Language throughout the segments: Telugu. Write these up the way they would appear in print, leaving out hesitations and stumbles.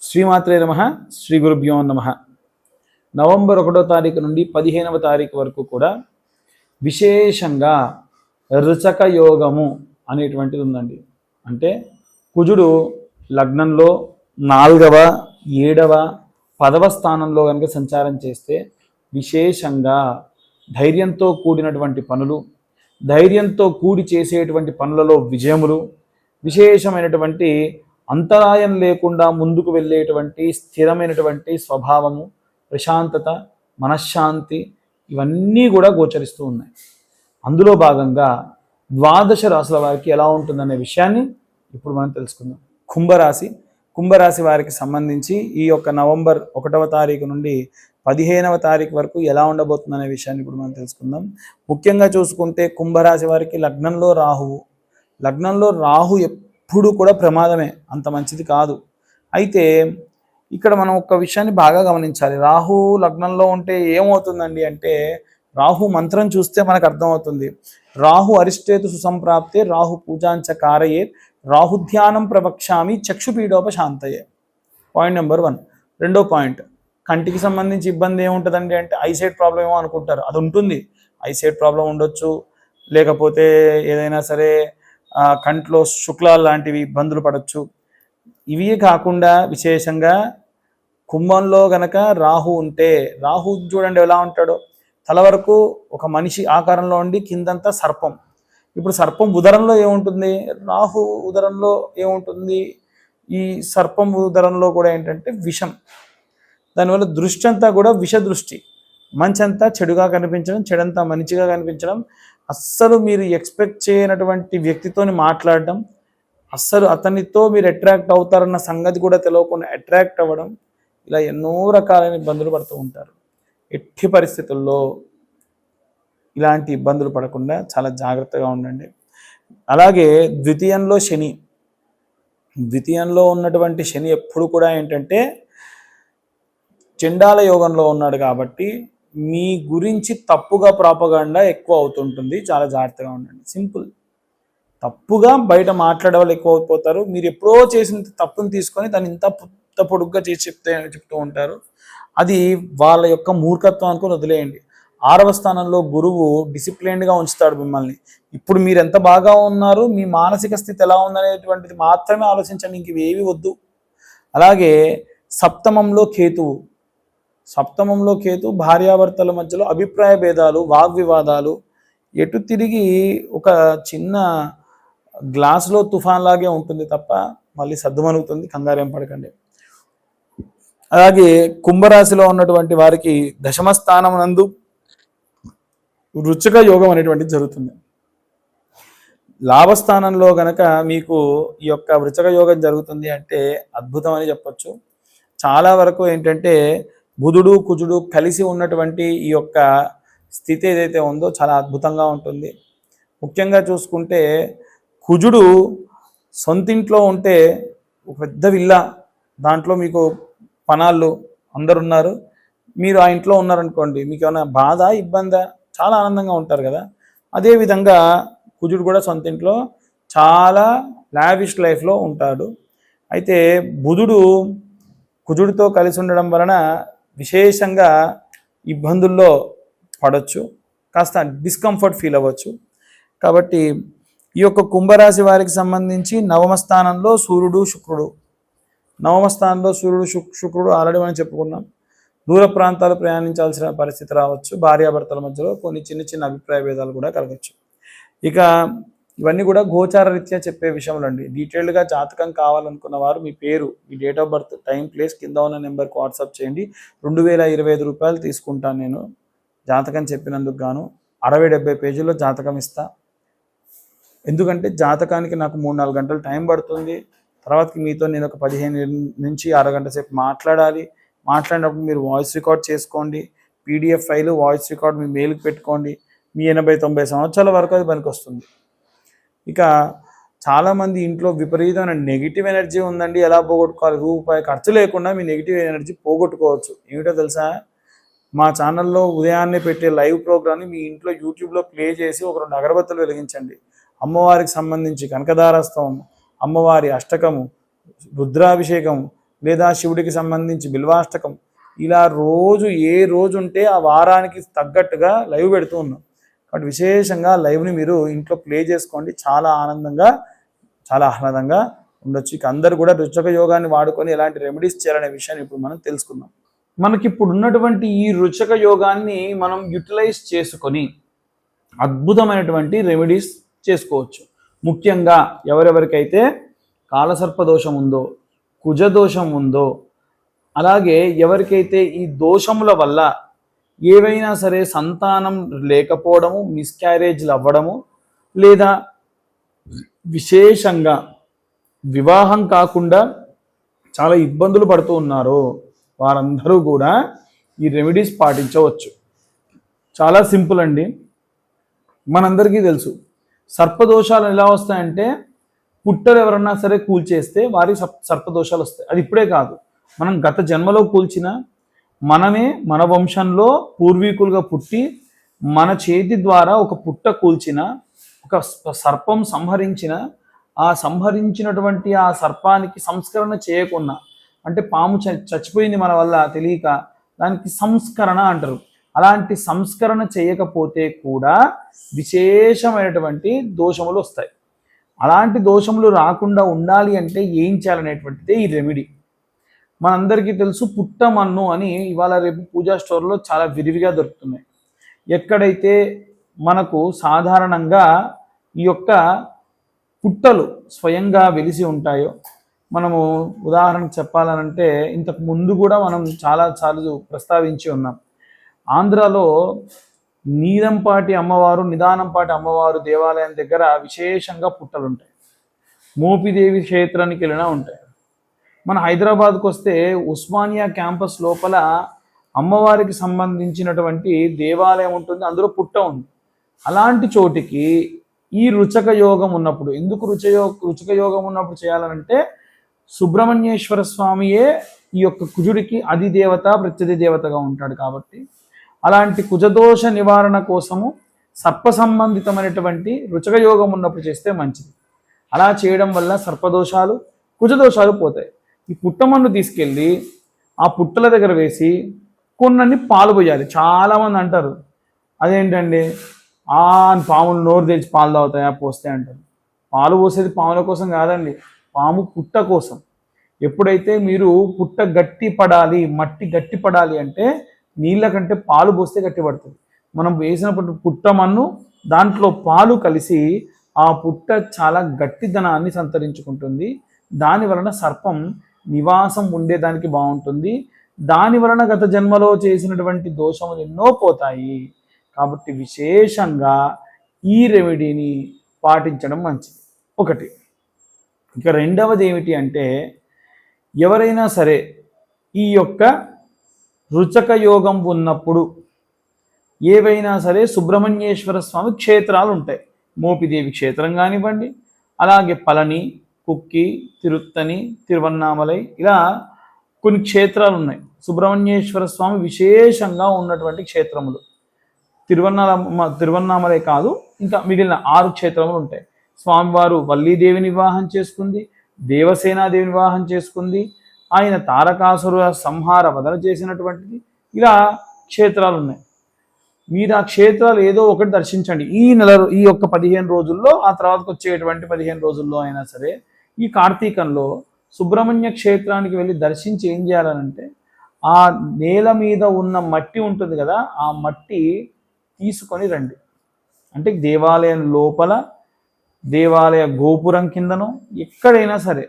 శ్రీమాత్రే నమః. శ్రీ గురుభ్యో నమః. నవంబర్ 1వ తారీఖు నుండి 15వ తారీఖు వరకు కూడా విశేషంగా రుచక యోగము అనేటువంటిది ఉందండి. అంటే కుజుడు లగ్నంలో 4వ 7వ 10వ స్థానంలో కనుక సంచారం చేస్తే విశేషంగా ధైర్యంతో కూడినటువంటి పనులు, ధైర్యంతో కూడి చేసేటువంటి పనులలో విజయములు, విశేషమైనటువంటి అంతరాయం లేకుండా ముందుకు వెళ్ళేటువంటి స్థిరమైనటువంటి స్వభావము, ప్రశాంతత, మనశ్శాంతి ఇవన్నీ కూడా గోచరిస్తూ ఉన్నాయి. అందులో భాగంగా ద్వాదశ రాశుల వారికి ఎలా ఉంటుందనే విషయాన్ని ఇప్పుడు మనం తెలుసుకుందాం. కుంభరాశి వారికి సంబంధించి ఈ యొక్క నవంబర్ 1వ తారీఖు నుండి 15వ తారీఖు వరకు ఎలా ఉండబోతుందనే విషయాన్ని ఇప్పుడు మనం తెలుసుకుందాం. ముఖ్యంగా చూసుకుంటే కుంభరాశి వారికి లగ్నంలో రాహు ఎప్పుడు కూడా ప్రమాదమే, అంత మంచిది కాదు. అయితే ఇక్కడ మనం ఒక విషయాన్ని బాగా గమనించాలి. రాహు లగ్నంలో ఉంటే ఏమవుతుందండి అంటే, రాహు మంత్రం చూస్తే మనకు అర్థమవుతుంది. రాహు అరిష్టేతు సుసంప్రాప్తే రాహు పూజాంచ కారయే రాహుధ్యానం ప్రవక్ష్యామి చక్షుపీడోపశాంతయే. Point number 1. రెండో పాయింట్, కంటికి సంబంధించి ఇబ్బంది ఏముంటుందండి అంటే ఐసైట్ ప్రాబ్లం ఏమో అనుకుంటారు. అది ఉంటుంది, ఐసైట్ ప్రాబ్లం ఉండొచ్చు, లేకపోతే ఏదైనా సరే కంట్లో శుక్లాలు లాంటివి ఇబ్బందులు పడవచ్చు. ఇవి కాకుండా విశేషంగా కుంభంలో గనక రాహు ఉంటే, రాహు చూడండి ఎలా ఉంటాడో, తల వరకు ఒక మనిషి ఆకారంలో ఉండి కిందంతా సర్పం. ఇప్పుడు సర్పం ఉదరంలో ఏముంటుంది, రాహు ఉదరంలో ఏముంటుంది, ఈ సర్పం ఉదరంలో కూడా ఏంటంటే విషం. దానివల్ల దృష్టి అంతా కూడా విష దృష్టి, మంచంతా చెడుగా కనిపించడం, చెడంతా మంచిగా కనిపించడం, అస్సలు మీరు ఎక్స్పెక్ట్ చేయనటువంటి వ్యక్తితోని మాట్లాడడం, అస్సలు అతనితో మీరు అట్రాక్ట్ అవుతారన్న సంగతి కూడా తెలియకుండా అట్రాక్ట్ అవ్వడం, ఇలా ఎన్నో రకాలైన ఇబ్బందులు పడుతూ ఉంటారు. ఎట్టి పరిస్థితుల్లో ఇలాంటి ఇబ్బందులు పడకుండా చాలా జాగ్రత్తగా ఉండండి. అలాగే ద్వితీయంలో ఉన్నటువంటి శని ఎప్పుడు కూడా ఏంటంటే చండాల యోగంలో ఉన్నాడు కాబట్టి మీ గురించి తప్పుగా ప్రాపగాండా ఎక్కువ అవుతుంటుంది. చాలా జాగ్రత్తగా ఉండండి. సింపుల్. తప్పుగా బయట మాట్లాడే వాళ్ళు ఎక్కువ అయిపోతారు. మీరు ఎప్పుడో చేసిన తప్పును తీసుకొని దాన్ని ఇంత పొడుగ్గా చేసి చెప్తూ ఉంటారు. అది వాళ్ళ యొక్క మూర్ఖత్వం అనుకుని వదిలేయండి. 6వ స్థానంలో గురువు డిసిప్లైన్డ్గా ఉంచుతాడు మిమ్మల్ని. ఇప్పుడు మీరు ఎంత బాగా ఉన్నారు, మీ మానసిక స్థితి ఎలా ఉందనేటువంటిది మాత్రమే ఆలోచించండి, ఇంక ఇవేవి వద్దు. అలాగే సప్తమంలో కేతు భార్యాభర్తల మధ్యలో అభిప్రాయ భేదాలు, వాగ్వివాదాలు, ఎటు తిరిగి ఒక చిన్న గ్లాసులో తుఫాన్ లాగే ఉంటుంది తప్ప మళ్ళీ సద్దుమణుగుతుంది, కంగారేం పడకండి. అలాగే కుంభరాశిలో ఉన్నటువంటి వారికి 10వ స్థానం నందు రుచిక యోగం అనేటువంటిది జరుగుతుంది. లాభస్థానంలో గనక మీకు ఈ యొక్క వృచక యోగం జరుగుతుంది అంటే అద్భుతం అని చెప్పొచ్చు. చాలా వరకు ఏంటంటే బుధుడు కుజుడు కలిసి ఉన్నటువంటి ఈ యొక్క స్థితి ఏదైతే ఉందో చాలా అద్భుతంగా ఉంటుంది. ముఖ్యంగా చూసుకుంటే కుజుడు సొంతింట్లో ఉంటే ఒక పెద్ద విల్లా, దాంట్లో మీకు పనాళ్ళు అందరున్నారు, మీరు ఆ ఇంట్లో ఉన్నారనుకోండి, మీకు ఏమైనా బాధ ఇబ్బందా, చాలా ఆనందంగా ఉంటారు కదా. అదేవిధంగా కుజుడు కూడా సొంతింట్లో చాలా లావిష్ లైఫ్లో ఉంటాడు. అయితే బుధుడు కుజుడితో కలిసి ఉండడం వలన విశేషంగా ఇబ్బందుల్లో పడవచ్చు, కాస్త డిస్కంఫర్ట్ ఫీల్ అవ్వచ్చు. కాబట్టి ఈ యొక్క కుంభరాశి వారికి సంబంధించి 9వ స్థానంలో సూర్యుడు శుక్రుడు ఆల్రెడీ మనం చెప్పుకున్నాం. దూర ప్రాంతాలు ప్రయాణించాల్సిన పరిస్థితి రావచ్చు. భార్యాభర్తల మధ్యలో కొన్ని చిన్న అభిప్రాయ భేదాలు కూడా కలగచ్చు. ఇక ఇవన్నీ కూడా గోచార రీత్యా చెప్పే విషయంలోండి. డీటెయిల్డ్గా జాతకం కావాలనుకున్న వారు మీ పేరు, మీ date of birth, time, place కింద ఉన్న నెంబర్కి వాట్సాప్ చేయండి. 2025 రూపాయలు తీసుకుంటాను నేను జాతకం చెప్పినందుకు గాను. 60-70 పేజీల్లో జాతకం ఇస్తా. ఎందుకంటే జాతకానికి నాకు 3-4 గంటలు టైం పడుతుంది. తర్వాతకి మీతో నేను ఒక 15 నుంచి అరగంట సేపు మాట్లాడినప్పుడు మీరు వాయిస్ రికార్డ్ చేసుకోండి. PDF ఫైలు వాయిస్ రికార్డ్ మీ మెయిల్కి పెట్టుకోండి. మీ 80-90 సంవత్సరాల వరకు అది పనికి వస్తుంది. ఇక చాలామంది ఇంట్లో విపరీతమైన నెగిటివ్ ఎనర్జీ ఉందండి, ఎలా పోగొట్టుకోవాలి, రూపాయి ఖర్చు లేకుండా మీ నెగిటివ్ ఎనర్జీ పోగొట్టుకోవచ్చు. ఏమిటో తెలుసా, మా ఛానల్లో ఉదయాన్నే పెట్టే లైవ్ ప్రోగ్రామ్ని మీ ఇంట్లో యూట్యూబ్లో ప్లే చేసి ఒక 2 అగరబత్తులు వెలిగించండి. అమ్మవారికి సంబంధించి కనకదారస్తవం, అమ్మవారి అష్టకము, రుద్రాభిషేకము, లేదా శివుడికి సంబంధించి బిల్వాష్టకం, ఇలా రోజు ఏ రోజు ఉంటే ఆ వారానికి తగ్గట్టుగా లైవ్ పెడుతూ ఉన్నాం. కాబట్టి విశేషంగా లైవ్ని మీరు ఇంట్లో ప్లే చేసుకోండి. చాలా ఆనందంగా, చాలా ఆహ్లాదంగా ఉండొచ్చు. ఇక అందరూ కూడా రుచక యోగాన్ని వాడుకొని ఎలాంటి రెమెడీస్ చేయాలనే విషయాన్ని ఇప్పుడు మనం తెలుసుకుందాం. మనకి ఇప్పుడు ఉన్నటువంటి ఈ రుచక యోగాన్ని మనం యూటిలైజ్ చేసుకొని అద్భుతమైనటువంటి రెమెడీస్ చేసుకోవచ్చు. ముఖ్యంగా ఎవరెవరికైతే కాలసర్పదోషం ఉందో, కుజదోషం ఉందో, అలాగే ఎవరికైతే ఈ దోషముల వల్ల ఏవైనా సరే సంతానం లేకపోవడము, మిస్క్యారేజ్లు అవ్వడము, లేదా విశేషంగా వివాహం కాకుండా చాలా ఇబ్బందులు పడుతూ ఉన్నారో వారందరూ కూడా ఈ రెమెడీస్ పాటించవచ్చు. చాలా సింపుల్ అండి. మనందరికీ తెలుసు సర్పదోషాలు ఎలా వస్తాయంటే పుట్టలు ఎవరన్నా సరే కూల్చేస్తే వారి సర్పదోషాలు వస్తాయి. అది ఇప్పుడే కాదు, మనం గత జన్మలో కూల్చిన, మనమే మన వంశంలో పూర్వీకులుగా పుట్టి మన చేతి ద్వారా ఒక పుట్ట కూల్చిన, ఒక సర్పం సంహరించిన, ఆ సంహరించినటువంటి ఆ సర్పానికి సంస్కరణ చేయకున్నా, అంటే పాము చచ్చిపోయింది మన వల్ల తెలియక, దానికి సంస్కరణ అంటారు. అలాంటి సంస్కరణ చేయకపోతే కూడా విశేషమైనటువంటి దోషములు వస్తాయి. అలాంటి దోషములు రాకుండా ఉండాలి అంటే ఏం చేయాలనేటువంటిదే ఈ రెమెడీ. మనందరికీ తెలుసు పుట్టమన్ను అని ఇవాళ రేపు పూజా స్టోర్లో చాలా విరివిగా దొరుకుతున్నాయి. ఎక్కడైతే మనకు సాధారణంగా ఈ యొక్క పుట్టలు స్వయంగా వెలిసి ఉంటాయో, మనము ఉదాహరణకు చెప్పాలనంటే ఇంతకు ముందు కూడా మనం చాలాసార్లు ప్రస్తావించి ఉన్నాం. ఆంధ్రాలో నీలంపాటి అమ్మవారు, నిదానంపాటి అమ్మవారు దేవాలయం దగ్గర విశేషంగా పుట్టలు ఉంటాయి. మోపిదేవి క్షేత్రానికి వెళ్ళినా ఉంటాయి. మన హైదరాబాద్కు వస్తే ఉస్మానియా క్యాంపస్ లోపల అమ్మవారికి సంబంధించినటువంటి దేవాలయం ఉంటుంది, అందులో పుట్ట ఉంది. అలాంటి చోటికి ఈ రుచక యోగం ఉన్నప్పుడు, ఎందుకు రుచక యోగం ఉన్నప్పుడు చేయాలనంటే సుబ్రహ్మణ్యేశ్వర స్వామియే ఈ యొక్క కుజుడికి అధిదేవత, ప్రత్యధి దేవతగా ఉంటాడు. కాబట్టి అలాంటి కుజదోష నివారణ కోసము సర్ప సంబంధితమైనటువంటి రుచక యోగం ఉన్నప్పుడు చేస్తే మంచిది. అలా చేయడం వల్ల సర్పదోషాలు, కుజదోషాలు పోతాయి. ఈ పుట్టమన్ను తీసుకెళ్ళి ఆ పుట్టల దగ్గర వేసి కొన్నన్ని పాలు పోయాలి. చాలామంది అంటారు అదేంటండి పాములు నోరు తెచ్చి పాలు తాగుతాయా పోస్తే అంటారు. పాలు పోసేది పాముల కోసం కాదండి, పాము పుట్ట కోసం. ఎప్పుడైతే మీరు పుట్ట గట్టి పడాలి, మట్టి గట్టి పడాలి అంటే నీళ్ళ కంటే పాలు పోస్తే గట్టి పడుతుంది. మనం వేసినప్పుడు పుట్టమన్ను దాంట్లో పాలు కలిసి ఆ పుట్ట చాలా గట్టిదనాన్ని సంతరించుకుంటుంది. దాని వలన సర్పం నివాసం ఉండేదానికి బాగుంటుంది. దాని వలన గత జన్మలో చేసినటువంటి దోషములు ఎన్నో పోతాయి. కాబట్టి విశేషంగా ఈ రెమెడీని పాటించడం మంచిది. ఒకటి. ఇక రెండవది ఏమిటి అంటే, ఎవరైనా సరే ఈ యొక్క రుచక యోగం ఉన్నప్పుడు ఏవైనా సరే సుబ్రహ్మణ్యేశ్వర స్వామి క్షేత్రాలు ఉంటాయి. మోపిదేవి క్షేత్రం కానివ్వండి, అలాగే పళని, కుక్కి, తిరుత్తని, తిరువన్నామలై, ఇలా కొన్ని క్షేత్రాలు ఉన్నాయి. సుబ్రహ్మణ్యేశ్వర స్వామి విశేషంగా ఉన్నటువంటి క్షేత్రములు తిరువన్నామలై కాదు, ఇంకా మిగిలిన 6 క్షేత్రములు ఉంటాయి. స్వామివారు వల్లీదేవిని వివాహం చేసుకుంది, దేవసేనాదేవిని వివాహం చేసుకుంది, ఆయన తారకాసుర సంహార వదన చేసినటువంటిది. ఇలా క్షేత్రాలు ఉన్నాయి. మీరు ఆ క్షేత్రాలు ఏదో ఒకటి దర్శించండి ఈ యొక్క 15 రోజుల్లో, ఆ తర్వాతకు వచ్చేటువంటి 15 రోజుల్లో అయినా సరే. ఈ కార్తీకంలో సుబ్రహ్మణ్య క్షేత్రానికి వెళ్ళి దర్శించి ఏం చేయాలనంటే, ఆ నేల మీద ఉన్న మట్టి ఉంటుంది కదా, ఆ మట్టి తీసుకొని రండి. అంటే దేవాలయం లోపల, దేవాలయ గోపురం కిందనో ఎక్కడైనా సరే,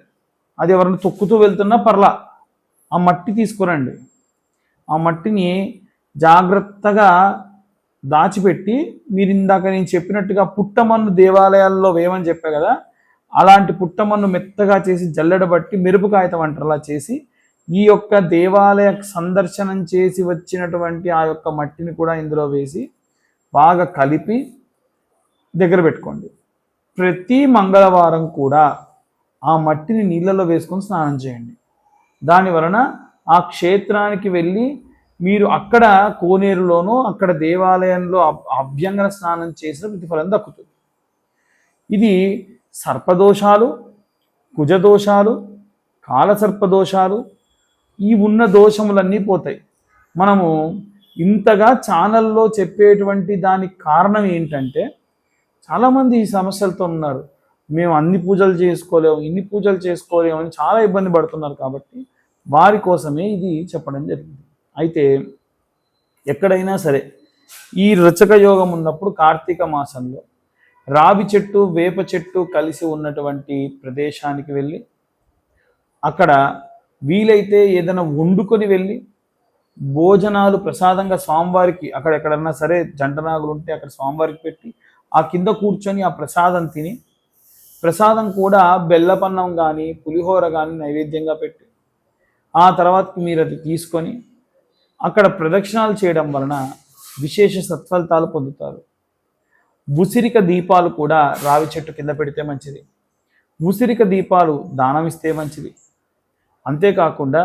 అది ఎవరైనా తొక్కుతూ వెళ్తున్నా పర్లా, ఆ మట్టి తీసుకురండి. ఆ మట్టిని జాగ్రత్తగా దాచిపెట్టి, మీరు ఇందాక నేను చెప్పినట్టుగా పుట్టమన్ను దేవాలయాల్లో వేయమని చెప్పా కదా, అలాంటి పుట్టమన్ను మెత్తగా చేసి జల్లెడబట్టి మెరుపు కాగితం అంటారు, అలా చేసి ఈ యొక్క దేవాలయ సందర్శనం చేసి వచ్చినటువంటి ఆ యొక్క మట్టిని కూడా ఇందులో వేసి బాగా కలిపి దగ్గర పెట్టుకోండి. ప్రతి మంగళవారం కూడా ఆ మట్టిని నీళ్ళలో వేసుకొని స్నానం చేయండి. దాని వలన ఆ క్షేత్రానికి వెళ్ళి మీరు అక్కడ కోనేరులోనో అక్కడ దేవాలయంలో అభ్యంగన స్నానం చేసిన ప్రతిఫలం దక్కుతుంది. ఇది సర్పదోషాలు, కుజదోషాలు, కాలసర్పదోషాలు, ఈ ఉన్న దోషములన్నీ పోతాయి. మనము ఇంతగా ఛానల్లో చెప్పేటువంటి దానికి కారణం ఏంటంటే చాలామంది ఈ సమస్యలతో ఉన్నారు. మేము అన్ని పూజలు చేసుకోలేము, ఇన్ని పూజలు చేసుకోలేము అని చాలా ఇబ్బంది పడుతున్నారు. కాబట్టి వారి కోసమే ఇది చెప్పడం జరిగింది. అయితే ఎక్కడైనా సరే ఈ రుచక యోగం ఉన్నప్పుడు కార్తీక మాసంలో రావి చెట్టు వేప చెట్టు కలిసి ఉన్నటువంటి ప్రదేశానికి వెళ్ళి అక్కడ వీలైతే ఏదైనా వండుకొని వెళ్ళి భోజనాలు ప్రసాదంగా స్వామివారికి అక్కడ ఎక్కడన్నా సరే జంటనాగులు ఉంటే అక్కడ స్వామివారికి పెట్టి ఆ కింద కూర్చొని ఆ ప్రసాదం తిని, ప్రసాదం కూడా బెల్లపన్నం కానీ పులిహోర కానీ నైవేద్యంగా పెట్టి ఆ తర్వాత మీరు అది తీసుకొని అక్కడ ప్రదక్షిణాలు చేయడం వలన విశేష సత్ఫలితాలు పొందుతారు. ఉసిరిక దీపాలు కూడా రావి చెట్టు కింద పెడితే మంచిది. ఉసిరిక దీపాలు దానం ఇస్తే మంచిది. అంతేకాకుండా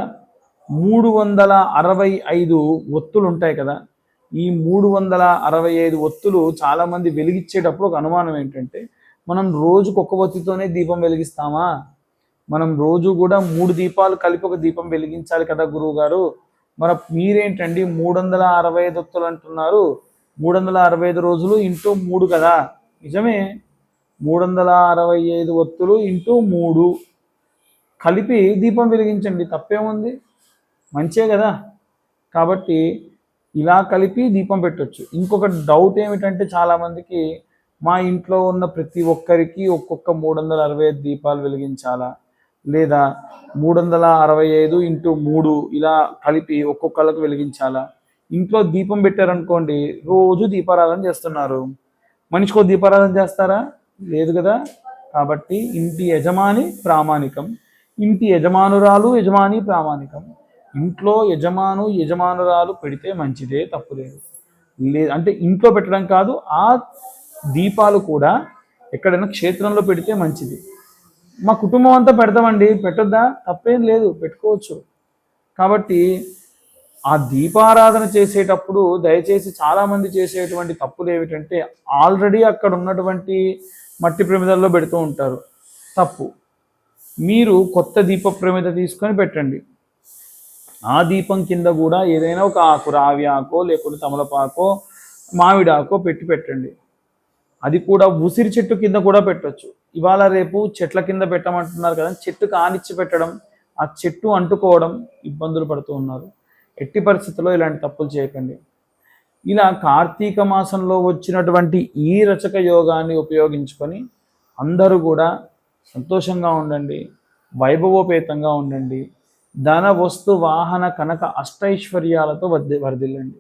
365 ఒత్తులు ఉంటాయి కదా, ఈ 365 ఒత్తులు చాలామంది వెలిగించేటప్పుడు ఒక అనుమానం ఏంటంటే మనం రోజుకు ఒక ఒత్తితోనే దీపం వెలిగిస్తామా, మనం రోజు కూడా 3 దీపాలు కలిపి ఒక దీపం వెలిగించాలి కదా గురువు గారు, మరి మీరేంటండి 365 ఒత్తులు అంటున్నారు, 365 రోజులు ఇంటూ 3 కదా. నిజమే, 365 ఒత్తులు ఇంటూ 3 కలిపి దీపం వెలిగించండి, తప్పేముంది, మంచే కదా. కాబట్టి ఇలా కలిపి దీపం పెట్టొచ్చు. ఇంకొక డౌట్ ఏమిటంటే చాలామందికి మా ఇంట్లో ఉన్న ప్రతి ఒక్కరికి ఒక్కొక్క 365 దీపాలు వెలిగించాలా, లేదా 365 ఇంటూ 3 ఇలా కలిపి ఒక్కొక్కళ్ళకు వెలిగించాలా. ఇంట్లో దీపం పెట్టారనుకోండి, రోజు దీపారాధన చేస్తున్నారు, మనిషికో దీపారాధన చేస్తారా, లేదు కదా. కాబట్టి ఇంటి యజమాని ప్రామాణికం, ఇంటి యజమానురాలు యజమాని ప్రామాణికం. ఇంట్లో యజమానురాలు పెడితే మంచిదే, తప్పులేదు. అంటే ఇంట్లో పెట్టడం కాదు, ఆ దీపాలు కూడా ఎక్కడైనా క్షేత్రంలో పెడితే మంచిది. మా కుటుంబం అంతా పెడతామండి, పెట్టొద్దా, తప్పేం లేదు, పెట్టుకోవచ్చు. కాబట్టి ఆ దీపారాధన చేసేటప్పుడు దయచేసి చాలామంది చేసేటువంటి తప్పులు ఏమిటంటే ఆల్రెడీ అక్కడ ఉన్నటువంటి మట్టి ప్రమిదల్లో పెడుతూ ఉంటారు, తప్పు. మీరు కొత్త దీప ప్రమిద తీసుకొని పెట్టండి. ఆ దీపం కింద కూడా ఏదైనా ఒక ఆకు, రావి ఆకో లేకుంటే తమలపాకో మామిడాకో పెట్టండి. అది కూడా ఉసిరి చెట్టు కింద కూడా పెట్టవచ్చు. ఇవాళ రేపు చెట్ల కింద పెట్టమంటున్నారు కదా, చెట్టు కానిచ్చి పెట్టడం, ఆ చెట్టు అంటుకోవడం, ఇబ్బందులు పడుతూ ఉన్నారు. ఎట్టి పరిస్థితుల్లో ఇలాంటి తప్పులు చేయకండి. ఇలా కార్తీక మాసంలో వచ్చినటువంటి ఈ రచక యోగాన్ని ఉపయోగించుకొని అందరూ కూడా సంతోషంగా ఉండండి, వైభవోపేతంగా ఉండండి, ధన వస్తు వాహన కనక అష్టైశ్వర్యాలతో వర్ధిల్లండి.